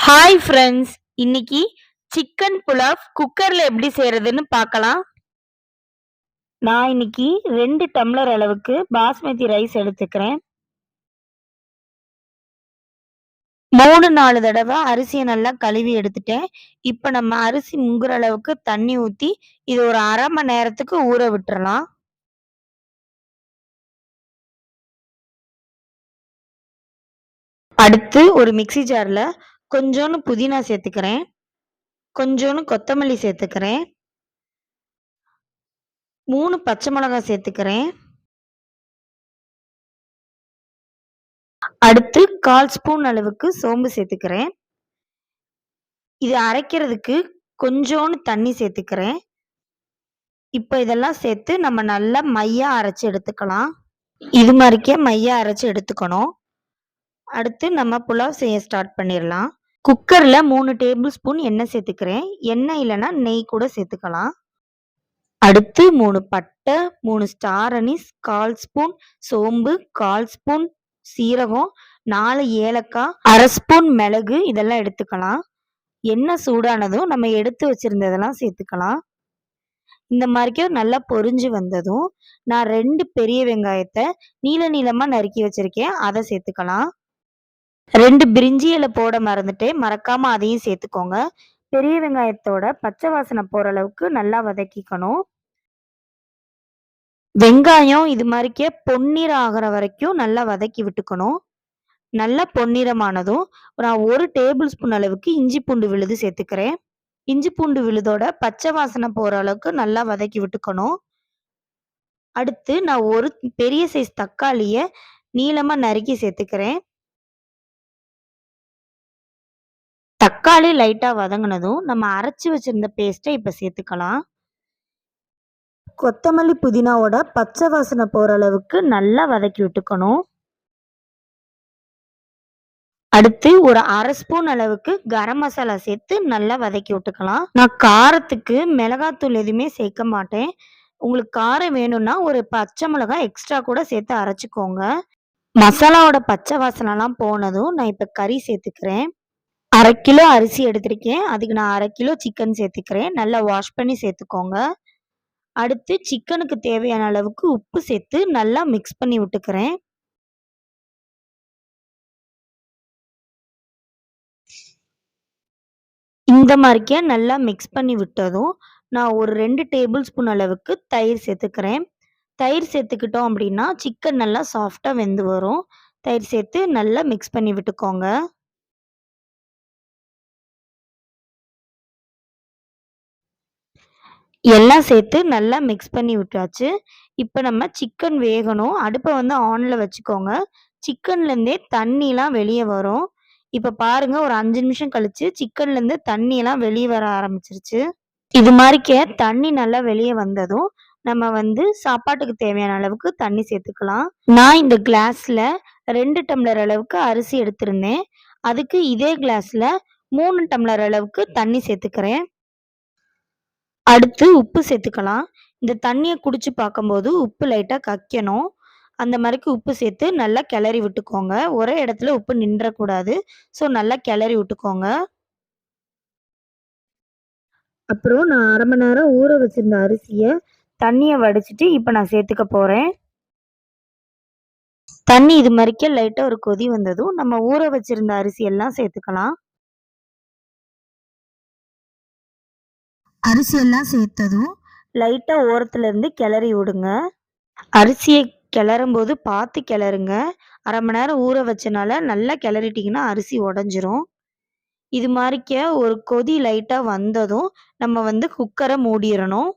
Hi friends, இன்னைக்கு chicken pulao குக்கர்ல எப்படி செய்யறதுன்னு பார்க்கலாம். நான் இன்னைக்கு 2 டம்ளர் அளவுக்கு பாஸ்மதி ரைஸ் எடுத்துக்கிறேன். 3-4 தடவை அரிசியை நல்லா கழுவி எடுத்துட்டேன். இப்போ நம்ம அரிசி முங்குற அளவுக்கு தண்ணி ஊற்றி இது ஒரு அரை மணி நேரத்துக்கு ஊற விட்டுறலாம். அடுத்து ஒரு மிக்ஸி ஜார்ல கொஞ்சோண்டு புதினா சேர்த்துக்கிறேன், கொஞ்சோண்டு கொத்தமல்லி சேர்த்துக்கிறேன், 3 பச்சை மிளகாய் சேர்த்துக்கிறேன். அடுத்து 1/4 ஸ்பூன் அளவுக்கு சோம்பு சேர்த்துக்கிறேன். இது அரைக்கிறதுக்கு கொஞ்சோண்டு தண்ணி சேர்த்துக்கிறேன். இப்போ இதெல்லாம் சேர்த்து நம்ம நல்லா மையா அரைச்சு எடுத்துக்கலாம். இது மாதிரிக்கே மையா அரைச்சு எடுத்துக்கணும். அடுத்து நம்ம புலாவ் செய்ய ஸ்டார்ட் பண்ணிடலாம். குக்கர்ல 3 டேபிள் ஸ்பூன் எண்ணெய் சேர்த்துக்கிறேன். எண்ணெய் இல்லைன்னா நெய் கூட சேர்த்துக்கலாம். அடுத்து 3 பட்டை, 3 ஸ்டார் அனீஸ், 1/4 ஸ்பூன் சோம்பு, 1/4 ஸ்பூன் சீரகம், 4 ஏலக்காய், அரை ஸ்பூன் மிளகு இதெல்லாம் எடுத்துக்கலாம். எண்ணெய் சூடானதும் நம்ம எடுத்து வச்சிருந்ததெல்லாம் சேர்த்துக்கலாம். இந்த மாதிரிக்கே நல்லா பொரிஞ்சு வந்ததும் நான் 2 பெரிய வெங்காயத்தை நீள நீளமா நறுக்கி வச்சிருக்கேன், அதை சேர்த்துக்கலாம். 2 பிரிஞ்சி இலை போட மறந்துட்டேன், மறக்காம அதையும் சேர்த்துக்கோங்க. பெரிய வெங்காயத்தோட பச்சை வாசனை போற அளவுக்கு நல்லா வதக்கிக்கணும். வெங்காயம் இது மாதிரிக்கே பொன்னிறம் ஆகிற வரைக்கும் நல்லா வதக்கி விட்டுக்கணும். நல்லா பொன்னிறமானதும் நான் 1 டேபிள் ஸ்பூன் அளவுக்கு இஞ்சி பூண்டு விழுது சேர்த்துக்கிறேன். இஞ்சி பூண்டு விழுதோட பச்சை வாசனை போற அளவுக்கு நல்லா வதக்கி விட்டுக்கணும். அடுத்து நான் ஒரு பெரிய சைஸ் தக்காளியை நீளமா நறுக்கி சேர்த்துக்கிறேன். தக்காளி லைட்டா வதங்கினதும் நம்ம அரைச்சி வச்சிருந்த பேஸ்ட்டை இப்போ சேர்த்துக்கலாம். கொத்தமல்லி புதினாவோட பச்சை வாசனை போற அளவுக்கு நல்லா வதக்கி விட்டுக்கணும். அடுத்து ஒரு அரை ஸ்பூன் அளவுக்கு கரம் மசாலா சேர்த்து நல்லா வதக்கி விட்டுக்கலாம். நான் காரத்துக்கு மிளகாத்தூள் எதுவுமே சேர்க்க மாட்டேன். உங்களுக்கு காரம் வேணும்னா ஒரு பச்சை மிளகாய் எக்ஸ்ட்ரா கூட சேர்த்து அரைச்சிக்கோங்க. மசாலாவோட பச்சை வாசனைலாம் போனதும் நான் இப்போ கறி சேர்த்துக்கிறேன். 1/2 கிலோ அரிசி எடுத்திருக்கேன், அதுக்கு நான் 1/2 கிலோ சிக்கன் சேர்த்துக்கிறேன். நல்லா வாஷ் பண்ணி சேர்த்துக்கோங்க. அடுத்து சிக்கனுக்கு தேவையான அளவுக்கு உப்பு சேர்த்து நல்லா மிக்ஸ் பண்ணி விட்டுக்கிறேன். இந்த மாதிரிக்கே நல்லா மிக்ஸ் பண்ணி விட்டதும் நான் ஒரு 2 டேபிள் ஸ்பூன் அளவுக்கு தயிர் சேர்த்துக்கிறேன். தயிர் சேர்த்துக்கிட்டோம் அப்படின்னா சிக்கன் நல்லா சாஃப்டாக வெந்து வரும். தயிர் சேர்த்து நல்லா மிக்ஸ் பண்ணி விட்டுக்கோங்க. எல்லாம் சேர்த்து நல்லா மிக்ஸ் பண்ணி விட்டாச்சு. இப்போ நம்ம சிக்கன் வேகணும். அடுப்பை வந்து ஆனில் வச்சுக்கோங்க. சிக்கன்லேருந்தே தண்ணிலாம் வெளியே வரும். இப்போ பாருங்க, ஒரு 5 நிமிஷம் கழிச்சு சிக்கன்லேருந்து தண்ணியெல்லாம் வெளியே வர ஆரம்பிச்சிருச்சு. இது மாதிரிக்கே தண்ணி நல்லா வெளியே வந்ததும் நம்ம வந்து சாப்பாட்டுக்கு தேவையான அளவுக்கு தண்ணி சேர்த்துக்கலாம். நான் இந்த கிளாஸில் 2 டம்ளர் அளவுக்கு அரிசி எடுத்திருந்தேன். அதுக்கு இதே கிளாஸில் 3 டம்ளர் அளவுக்கு தண்ணி சேர்த்துக்கிறேன். அடுத்து உப்பு சேர்த்துக்கலாம். இந்த தண்ணியை குடிச்சு பார்க்கும்போது உப்பு லைட்டாக கக்கணும். அந்த மாதிரிக்கு உப்பு சேர்த்து நல்லா கிளறி விட்டுக்கோங்க. ஒரே இடத்துல உப்பு நின்றக்கூடாது. ஸோ நல்லா கிளறி விட்டுக்கோங்க. அப்புறம் நான் அரை மணி நேரம் ஊற வச்சிருந்த அரிசியை தண்ணியை வடிச்சிட்டு இப்போ நான் சேர்த்துக்க போகிறேன். தண்ணி இது மாதிரிக்கே லைட்டாக ஒரு கொதி வந்ததும் நம்ம ஊற வச்சிருந்த அரிசி எல்லாம் சேர்த்துக்கலாம். அரிசி எல்லாம் சேர்த்ததும் லைட்டாக ஓரத்துல இருந்து கிளறி விடுங்க. அரிசியை கிளறும் போது பார்த்து கிளறுங்க. அரை மணி நேரம் ஊற வச்சனால நல்லா கிளறிட்டிங்கன்னா அரிசி உடஞ்சிரும். இது மாதிரிக்க ஒரு கொதி லைட்டாக வந்ததும் நம்ம வந்து குக்கரை மூடிடணும்.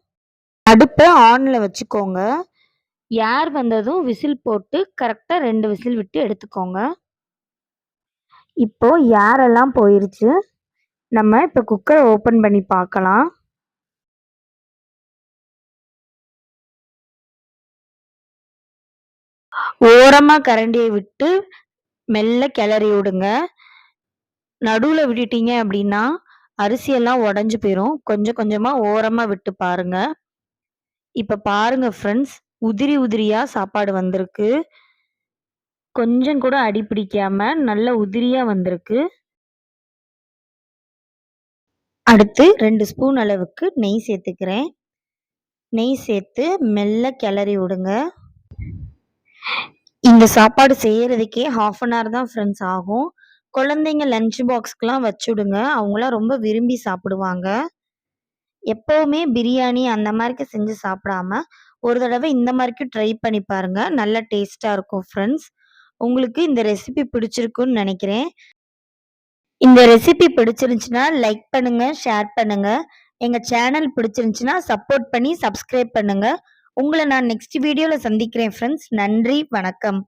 அடுப்பை ஆனில் வச்சுக்கோங்க. ஏர் வந்ததும் விசில் போட்டு கரெக்டாக 2 விசில் விட்டு எடுத்துக்கோங்க. இப்போ ஏரெல்லாம் போயிருச்சு. நம்ம இப்போ குக்கரை ஓப்பன் பண்ணி பார்க்கலாம். ஓரமா கரண்டியை விட்டு மெல்ல கிளறி விடுங்க. நடுவில் விட்டுட்டீங்க அப்படின்னா அரிசியெல்லாம் உடஞ்சி போயிடும். கொஞ்சம் கொஞ்சமாக ஓரமாக விட்டு பாருங்க. இப்போ பாருங்க ஃப்ரெண்ட்ஸ், உதிரி உதிரியாக சாப்பாடு வந்திருக்கு. கொஞ்சம் கூட அடி பிடிக்காம நல்ல உதிரியாக வந்திருக்கு. அடுத்து 2 ஸ்பூன் அளவுக்கு நெய் சேர்த்துக்கிறேன். நெய் சேர்த்து மெல்ல கிளறி விடுங்க. இந்த சாப்பாடு செய்யறதுக்கே 1/2 அன் ஹவர் தான் ஃப்ரெண்ட்ஸ் ஆகும். குழந்தைங்க லஞ்ச் பாக்ஸ்க்குலாம் வச்சுடுங்க. அவங்களாம் ரொம்ப விரும்பி சாப்பிடுவாங்க. எப்பவுமே பிரியாணி அந்த மாரிக்கு செஞ்சு சாப்பிடாம, ஒரு தடவை இந்த மாரிக்கும் ட்ரை பண்ணி பாருங்க. நல்ல டேஸ்ட்டா இருக்கும் ஃப்ரெண்ட்ஸ். உங்களுக்கு இந்த ரெசிபி பிடிச்சிருக்குன்னு நெனைக்கிறேன். இந்த ரெசிபி பிடிச்சிருந்துச்சுன்னா லைக் பண்ணுங்க, ஷேர் பண்ணுங்க. எங்க சேனல் பிடிச்சிருந்துச்சுன்னா சப்போர்ட் பண்ணி சப்ஸ்கிரைப் பண்ணுங்க. உங்கள நான் நெக்ஸ்ட் வீடியோல சந்திக்கிறேன் ஃப்ரெண்ட்ஸ். நன்றி, வணக்கம்.